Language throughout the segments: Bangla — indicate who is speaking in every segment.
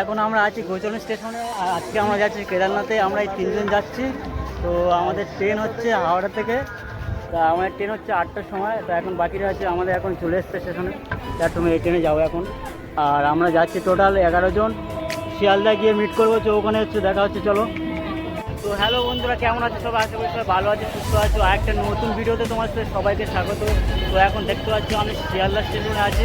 Speaker 1: এখন আমরা আছি গৌচরণ স্টেশনে, আর আজকে আমরা যাচ্ছি কেদারনাথে। আমরা এই 3 জন যাচ্ছি। তো আমাদের ট্রেন হচ্ছে হাওড়া থেকে, তা আমাদের ট্রেন হচ্ছে 8টার সময়। তো এখন বাকিটা আছে, আমাদের এখন চলে এসছে স্টেশনে প্ল্যাটফর্মে। এই ট্রেনে যাবো এখন। আর আমরা যাচ্ছি টোটাল 11 জন। শিয়ালদা গিয়ে মিট করবো, তো ওখানে হচ্ছে দেখা হচ্ছে। চলো। তো হ্যালো বন্ধুরা, কেমন আছে সবাই? আশা করি সবাই ভালো আছে, সুস্থ আছো। আর একটা নতুন ভিডিওতে তোমার সাথে সবাইকে স্বাগত। তো এখন দেখতে পাচ্ছি আমি শিয়ালদা স্টেশনে আছি,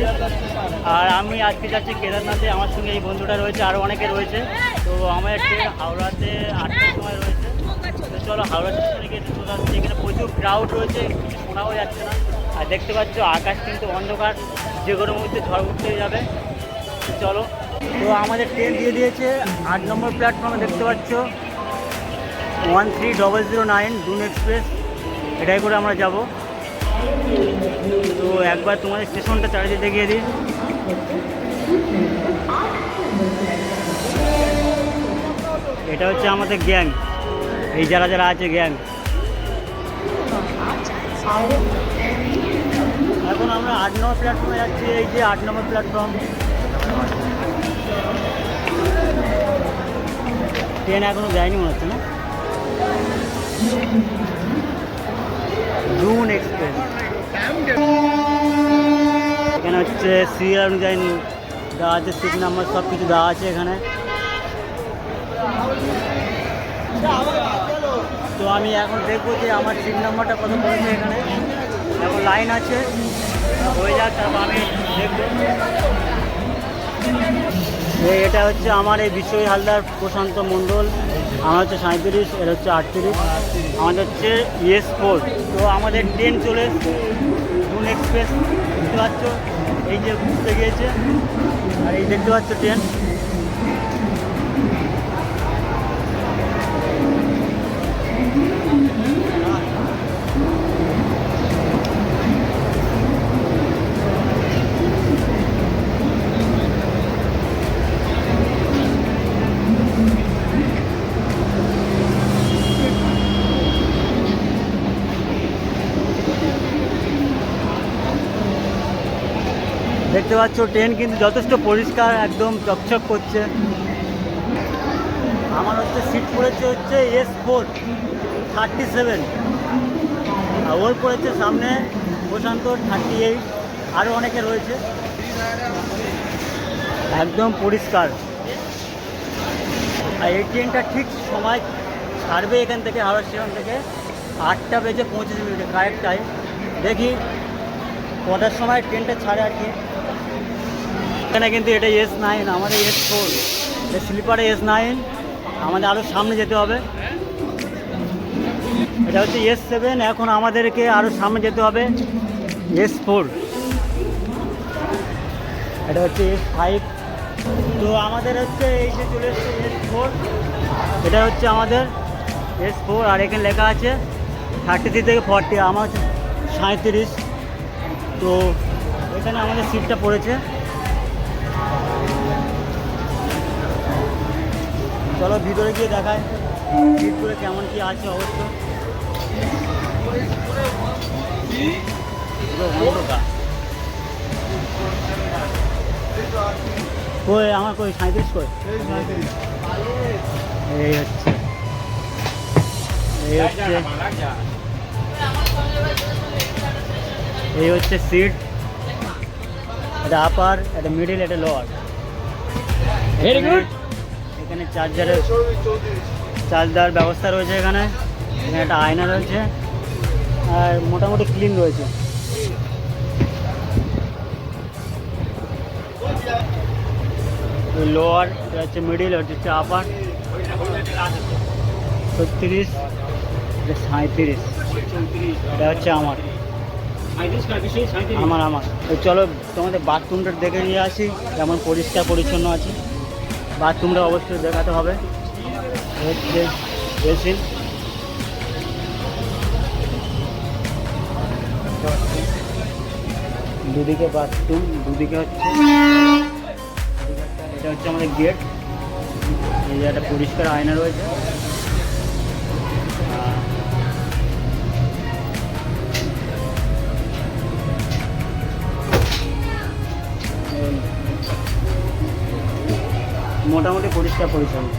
Speaker 1: আর আমি আজকে যাচ্ছি কেদারনাথে। আমার সঙ্গে এই বন্ধুটা রয়েছে, আরও অনেকে রয়েছে। তো আমার ট্রেন হাওড়াতে 8টার সময় রয়েছে। তো চলো হাওড়া স্টেশনে গিয়ে চলে আসছি। এখানে প্রচুর ক্রাউড রয়েছে, কিছু শোনাও যাচ্ছে না। আর দেখতে পাচ্ছ আকাশ কিন্তু অন্ধকার, যে কোনো মুহূর্তে ঝড় উঠতে যাবে। তো চলো। তো আমাদের ট্রেন দিয়ে দিয়েছে 8 নম্বর প্ল্যাটফর্মে, দেখতে পাচ্ছ 13009 ডুন এক্সপ্রেস। এটাই করে আমরা যাব। তো একবার তোমাদের স্টেশনটা চারিদিকে দেখিয়ে দিই। এটা হচ্ছে আমাদের গ্যাং, এই যারা যারা আছে গ্যাং। এখন আমরা 8 নম্বর প্ল্যাটফর্মে যাচ্ছি। এই যে 8 নম্বর প্ল্যাটফর্ম। ট্রেন এখনো যায়নি মনে হচ্ছে না। Dune express. এখানে হচ্ছে সিরিয়াল অনুযায়ী দেওয়া আছে, সিট নাম্বার সব কিছু দেওয়া আছে এখানে। তো আমি এখন দেখবো যে আমার সিট নাম্বারটা কত পড়েছে এখানে। এখন লাইন আছে, হয়ে যাক, তারপর আমি দেখবো। এটা হচ্ছে আমার এই বিশ্বই হালদার, প্রশান্ত মণ্ডল। আমার হচ্ছে 37, এর হচ্ছে 38, আমাদের হচ্ছে ES4। তো আমাদের ট্রেন চলে এসছে, ডুন এক্সপ্রেস। দেখতে পাচ্ছ এই যে ঘুরতে গিয়েছে, আর এই দেখতে পাচ্ছ ট্রেন। দেখতে পাচ্ছ ট্রেন কিন্তু যথেষ্ট পরিষ্কার, একদম চকচক করছে। আমার হচ্ছে সিট পড়েছে হচ্ছে S4 37, আর ওর পড়েছে সামনে প্রশান্ত 38, আরও অনেকে রয়েছে। একদম পরিষ্কার। আর এই ট্রেনটা ঠিক সময় ছাড়বে এখান থেকে, হাওড়া স্টেশন থেকে 8টা বেজে 25 কারেক্ট টাইম। দেখি কটার সময় ট্রেনটা ছাড়ে আর কি। এখানে কিন্তু এটা S9, আমাদের S4। এটা স্লিপারে S9, আমাদের আরও সামনে যেতে হবে। এটা হচ্ছে S7, এখন আমাদেরকে আরও সামনে যেতে হবে, S4। এটা হচ্ছে S5। তো আমাদের হচ্ছে এই যে চলে এসছে S4, এটা হচ্ছে আমাদের S4। আর এখানে লেখা আছে 33 থেকে 40, আমার হচ্ছে 37। তো এখানে আমাদের সিটটা পড়েছে। চলো ভিতরে গিয়ে দেখায় সিট করে কেমন কি আছে অবশ্য। কই আমার কই 37 কই? এই হচ্ছে এই হচ্ছে সিট। এটা আপার, এটা মিডিল, এটা লোয়ার। Very good. এখানে চার্জ দেওয়ার ব্যবস্থা রয়েছে। এখানে একটা আয়না রয়েছে, আর মোটামুটি ক্লিন রয়েছে। লোয়ার, এটা হচ্ছে মিডিল, এটা হচ্ছে আপার। 36, এটা 37, এটা হচ্ছে আমার। তো চলো তোমাদের বাথরুমটা দেখে নিয়ে আসি, কেমন পরিষ্কার পরিচ্ছন্ন আছে। বাথরুমটা অবশ্যই দেখাতে হবে। হচ্ছে বেসিন, দুদিকে বাথরুম, দুদিকে হচ্ছে এটা হচ্ছে আমাদের গেট। এই যে একটা পরিষ্কার আয়না রয়েছে। মোটামুটি পরিষ্কার পরিচ্ছন্ন।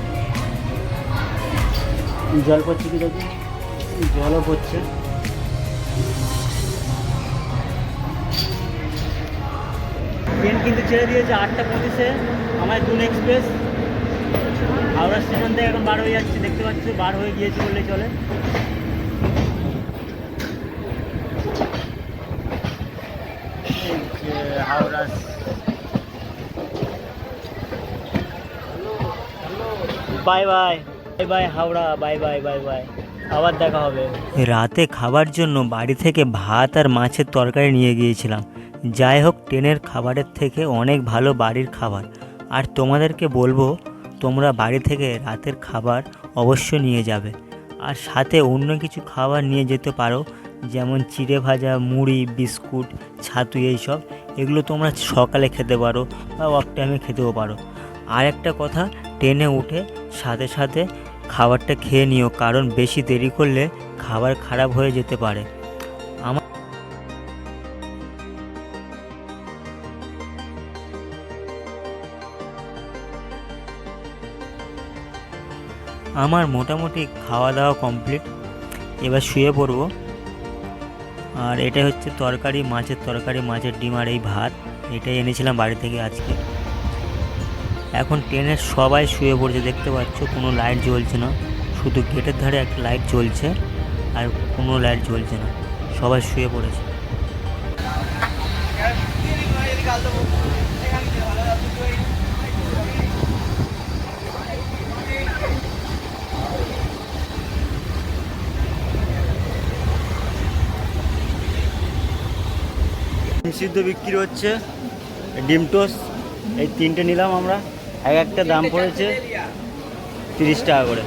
Speaker 1: জল পড়ছে কি দেখি, জলও পড়ছে। ট্রেন কিন্তু ছেড়ে দিয়েছে 8:25-এ আমার দুন এক্সপ্রেস। হাওড়া স্টেশন থেকে এখন বার হয়ে যাচ্ছে, দেখতে পাচ্ছি বার হয়ে গিয়েছি বললেই চলে। Howrah bye bye, bye bye Howrah, bye bye bye bye, আবার দেখা হবে।
Speaker 2: রাতে খাবার জন্য বাড়ি থেকে ভাত আর মাছের তরকারি নিয়ে গিয়েছিলাম। যাই হোক, ট্রেনের খাবারের থেকে অনেক ভালো বাড়ির খাবার। আর তোমাদেরকে বলবো, তোমরা বাড়ি থেকে রাতের খাবার অবশ্যই নিয়ে যাবে, আর সাথে অন্য কিছু খাবার নিয়ে যেতে পারো, যেমন চিড়ে ভাজা, মুড়ি, বিস্কুট, ছাতু, এইসব। এগুলো তোমরা সকালে খেতে পারো বা অফ টাইমে খেতেও পারো। আর একটা কথা, ট্রেনে উঠে সাথে সাথে খাবারটা খেয়ে নিও, কারণ বেশি দেরি করলে খাবার খারাপ হয়ে যেতে পারে। আমার মোটামুটি খাওয়া দাওয়া কমপ্লিট, এবার শুয়ে পড়বো। আর এটা হচ্ছে তরকারি, মাছের তরকারি, মাছের ডিম আর এই ভাত, এটাই এনেছিলাম বাড়ি থেকে আজকে। এখন ট্রেনের সবাই শুয়ে পড়ছে, দেখতে পাচ্ছ কোনো লাইট জ্বলছে না, শুধু গেটের ধারে একটা লাইট জ্বলছে, আর কোনো লাইট জ্বলছে না, সবাই শুয়ে পড়েছে।
Speaker 1: সিদ্ধ বিক্রি হচ্ছে, ডিম টোস্ট, এই 3টে নিলাম আমরা। একটা দাম পড়েছে 30 টাকা করে।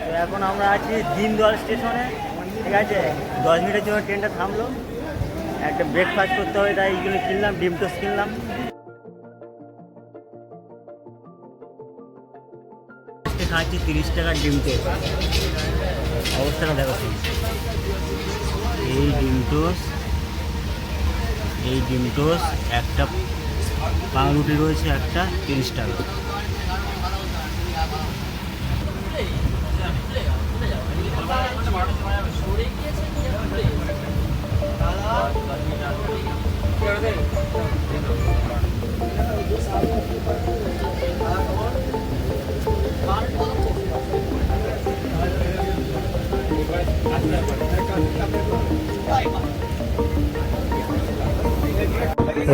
Speaker 1: তো এখন আমরা আছি দিনদুয়ার স্টেশনে, ঠিক আছে। 10 মিনিটের জন্য ট্রেনটা থামলো, একটা ব্রেকফাস্ট করতে হবে, তাই এইগুলো কিনলাম, ডিম টোস্ট কিনলাম। খাচ্ছি 30 টাকার ডিম টোস্ট, অবস্থাটা দেখো। এই ডিম টোস্ট, এই ডিম টোস্ট, একটা পাউরুটি রয়েছে, একটা 30 টাকা।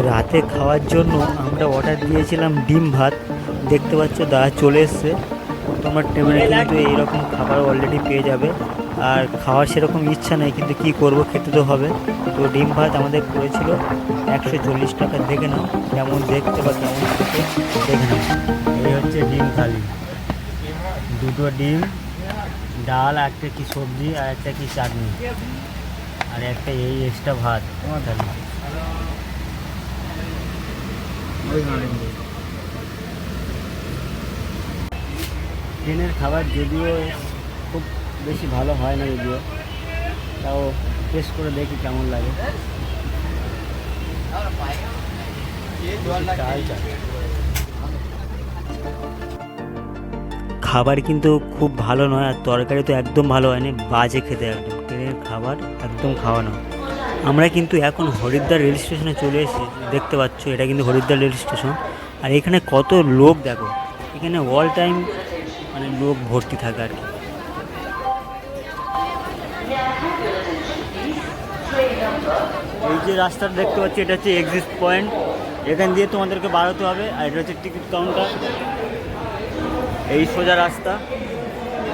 Speaker 2: রাতে খাওয়ার জন্য আমরা অর্ডার দিয়েছিলাম ডিম ভাত, দেখতে পাচ্ছ দাদা চলে এসছে। তোমরা ট্রেনে কিন্তু এইরকম খাবার অলরেডি পেয়ে যাবে, আর খাওয়ার সেরকম ইচ্ছা নেই, কিন্তু কি করব, খেতে তো হবে। তো ডিম ভাত আমাদের করেছিল 140 টাকা। দেখে নাও কেমন দেখতে বা কেমন খেতে, দেখে নাও।
Speaker 1: এই হচ্ছে ডিম থালি, 2টো ডিম, ডাল, একটা কি সবজি, আর একটা কি চাটনি, আর একটা এই এক্সট্রা ভাত তোমার থালি। ট্রেনের খাবার যদিও খুব বেশি ভালো হয় না, যদিও তাও টেস্ট করে দেখি কেমন লাগে।
Speaker 2: খাবার কিন্তু খুব ভালো নয়, আর তরকারি তো একদম ভালো হয়নি, বাজে খেতে একদম। ট্রেনের খাবার একদম খাওয়া নয়। আমরা কিন্তু এখন হরিদ্বার রেল স্টেশনে চলে এসেছি, দেখতে পাচ্ছ এটা কিন্তু হরিদ্বার রেল স্টেশন। আর এখানে কত লোক দেখো, এখানে অল টাইম মানে লোক ভর্তি থাকে আর কি।
Speaker 1: এই যে রাস্তাটা দেখতে পাচ্ছি, এটা হচ্ছে এক্সিট পয়েন্ট, এখান দিয়ে তোমাদেরকে বার হতে হবে। আর এটা হচ্ছে টিকিট কাউন্টার। এই সোজা রাস্তা,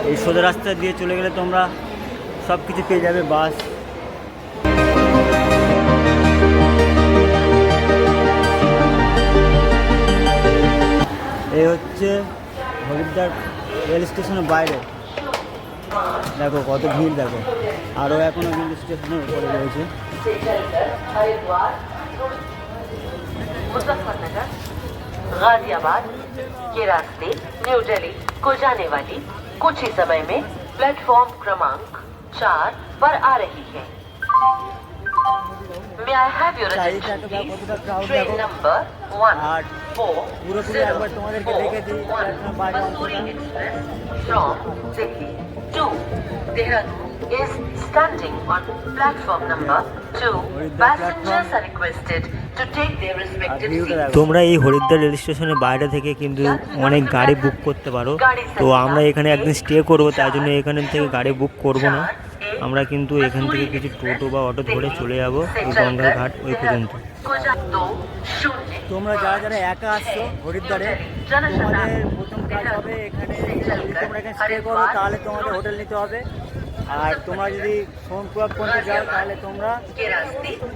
Speaker 1: এই সোজা রাস্তা দিয়ে চলে গেলে তোমরা সব কিছু পেয়ে যাবে, বাস। এই হচ্ছে হরিদ্বার রেল স্টেশনের বাইরে, দেখো কত ভিড়, দেখো আরও এখনও কিন্তু স্টেশনের উপরে রয়েছে।
Speaker 3: मुजफ्फरनगर, गाजियाबाद के रास्ते न्यू दिल्ली को जाने वाली कुछ ही समय में प्लेटफॉर्म क्रमांक 4 पर आ रही है। May I have your
Speaker 1: চারিদিকে
Speaker 3: attention,
Speaker 1: দেখো কতটা
Speaker 3: please?
Speaker 1: ক্রাউড
Speaker 3: Train
Speaker 1: দেখো।
Speaker 3: number
Speaker 1: আর পুরোপুরি একবার তোমাদেরকে দেখে দিই প্ল্যাটফর্ম বাইরে অংশটা।
Speaker 3: 140 Express from Delhi to Dehradun is standing on platform number 2. Passengers are requested to take their respective
Speaker 1: viewটা
Speaker 3: seats.
Speaker 1: দেখো।
Speaker 2: তোমরা এই হরিদ্বার রেল স্টেশনের বাইরে থেকে কিন্তু অনেক গাড়ি বুক করতে পারো। তো আমরা এখানে একদিন স্টে করব, তাই জন্য এখান থেকে গাড়ি বুক করব না। আমরা কিন্তু এখান থেকে কিছু টোটো বা অটো ধরে চলে যাব ওই গঙ্গার ঘাট ওই পর্যন্ত।
Speaker 1: তোমরা যারা যারা একা আসছো হরিদ্বারে, তোমাদের প্রথম কাজ হবে এখানে যদি তোমরা এখানে স্টে করো তাহলে তোমাদের হোটেল নিতে হবে। আর তোমরা যদি সোনপুর পর্যন্ত যাও তাহলে তোমরা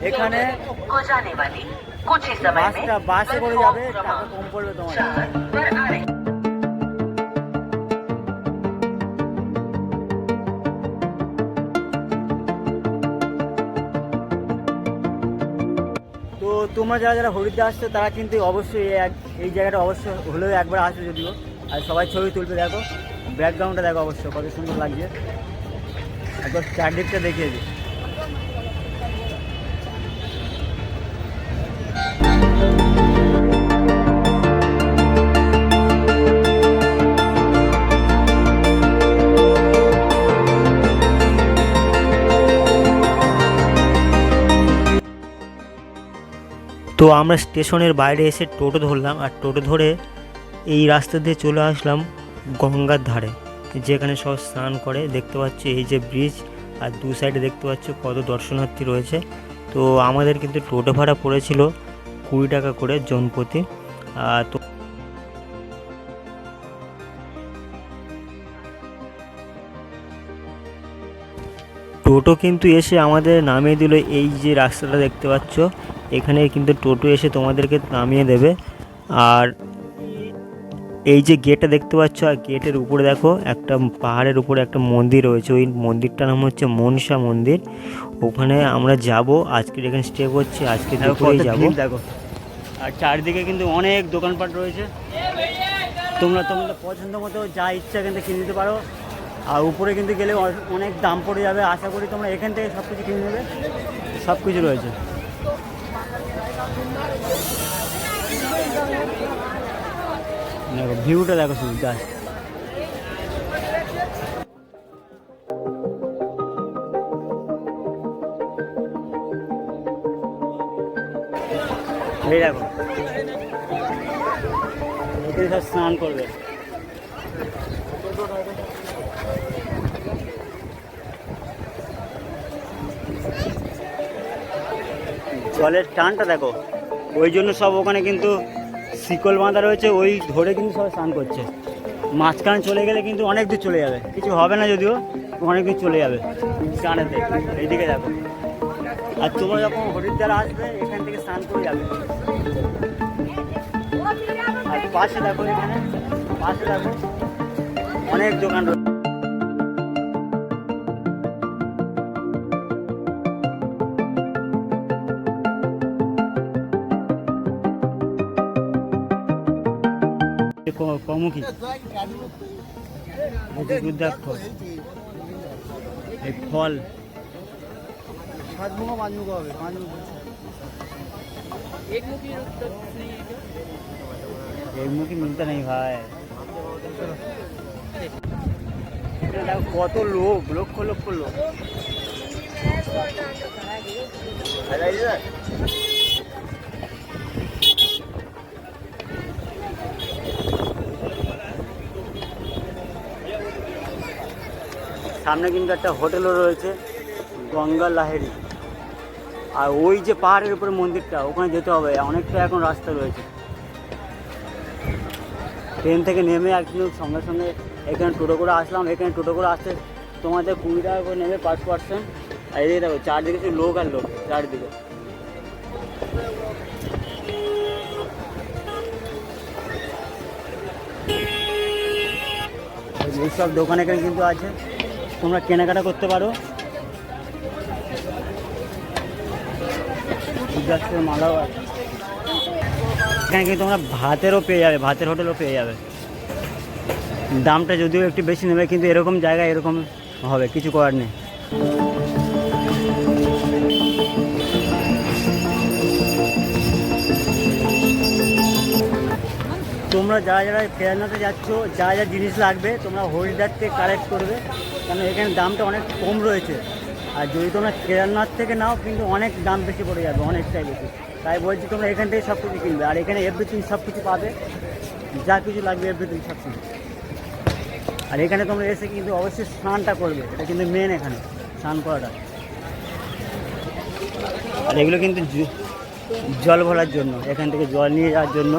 Speaker 1: এখানে বাসে করে যাবে, টাকা কম পড়বে তোমাদের। তো তোমরা যারা যারা হরিদ্বার আসছো তারা কিন্তু অবশ্যই এই জায়গাটা অবশ্যই হলেও একবার আসবে যদিও। আর সবাই ছবি তুলবে, দেখো ব্যাকগ্রাউন্ডটা দেখো অবশ্য কত সুন্দর লাগছে। একবার চারদিকটা দেখিয়ে দিই।
Speaker 2: তো আমরা স্টেশনের বাইরে এসে টোটো ধরলাম, আর টোটো ধরে এই রাস্তা দিয়ে চলে আসলাম গঙ্গার ধারে, যেখানে সব স্নান করে। দেখতে পাচ্ছ এই যে ব্রিজ, আর দু সাইডে দেখতে পাচ্ছ কত দর্শনার্থী রয়েছে। তো আমাদের কিন্তু টোটো ভাড়া পড়েছিল 20 টাকা করে জনপ্রতি। তো টোটো কিন্তু এসে আমাদের নামিয়ে দিল এই যে রাস্তাটা দেখতে পাচ্ছ, এখানে কিন্তু টোটো এসে তোমাদেরকে নামিয়ে দেবে। আর এই যে গেটটা দেখতে পাচ্ছ, আর গেটের উপরে দেখো একটা পাহাড়ের উপরে একটা মন্দির রয়েছে, ওই মন্দিরটার নাম হচ্ছে মনসা মন্দির। ওখানে আমরা যাব, আজকে এখানে স্টে করছি, আজকে দুপুরেই যাব।
Speaker 1: দেখো আর চারিদিকে কিন্তু অনেক দোকানপাট রয়েছে, তোমরা তোমাদের পছন্দ মতো যা ইচ্ছা এখান থেকে কিনে নিতে পারো। আর উপরে কিন্তু গেলে অনেক দাম পড়ে যাবে, আশা করি তোমরা এখান থেকে সব কিছু কিনে নেবে। সব কিছু রয়েছে। দেখো ভিউটা দেখো শুধু জাস্ট। এই দেখো এখানে সব স্নান করবে। জলের টানটা দেখো, ওই জন্য সব ওখানে কিন্তু শিকল বাঁধা রয়েছে, ওই ধরে কিন্তু সবাই স্নান করছে। মাঝখানে চলে গেলে কিন্তু অনেক দূর চলে যাবে, কিছু হবে না যদিও, অনেক দূর চলে যাবে স্নানেতে। এইদিকে দেখো। আর তোমরা যখন হরিদ্বার আসবে এখান থেকে স্নান করে যাবে। আর পাশে দেখো, এখানে পাশে দেখো অনেক দোকান রয়েছে। কমুকি দেখো এই ফল एक मुखी मिलता नहीं भाई। কত লোক, লক্ষ লক্ষ লোক। সামনে কিন্তু একটা হোটেলও রয়েছে, গঙ্গা লাহেরি। আর ওই যে পাহাড়ের উপরে মন্দিরটা, ওখানে যেতে হবে, অনেকটা এখন রাস্তা রয়েছে। ট্রেন থেকে নেমে একদম সঙ্গে সঙ্গে এখানে টোটো করে আসলাম। এখানে টোটো করে আসতে তোমাদের 20 টাকা করে নেবে পার পার্সন। আর এদিকে দেখো চারদিকে শুধু লোক আর লোক, চারদিকে। এইসব দোকান এখানে কিন্তু আছে, তোমরা কেনাকাটা করতে পারো। মালাও আছে এখানে, কিন্তু তোমরা ভাতেরও পেয়ে যাবে, ভাতের হোটেলও পেয়ে যাবে। দামটা যদিও একটু বেশি নেবে, কিন্তু এরকম জায়গায় এরকম হবে, কিছু করার নেই। তোমরা যারা যারা কেদারনাথে যাচ্ছ, যা যা জিনিস লাগবে তোমরা হরিদ্বার থেকে কালেক্ট করবে, কারণ এখানে দামটা অনেক কম রয়েছে। আর যদি তোমরা কেদারনাথ থেকে নাও কিন্তু অনেক দাম বেশি পড়ে যাবে, অনেকটাই বেশি। তাই বলছি তোমরা এখান থেকে সব কিছু কিনবে, আর এখানে এভরিথিং সব কিছু পাবে, যা কিছু লাগবে এভরিথিং সব কিছু। আর এখানে তোমরা এসে কিন্তু অবশ্যই স্নানটা করবে, এটা কিন্তু মেন এখানে স্নান করাটা। আর এগুলো কিন্তু জল ভরার জন্য, এখান থেকে জল নিয়ে যাওয়ার জন্য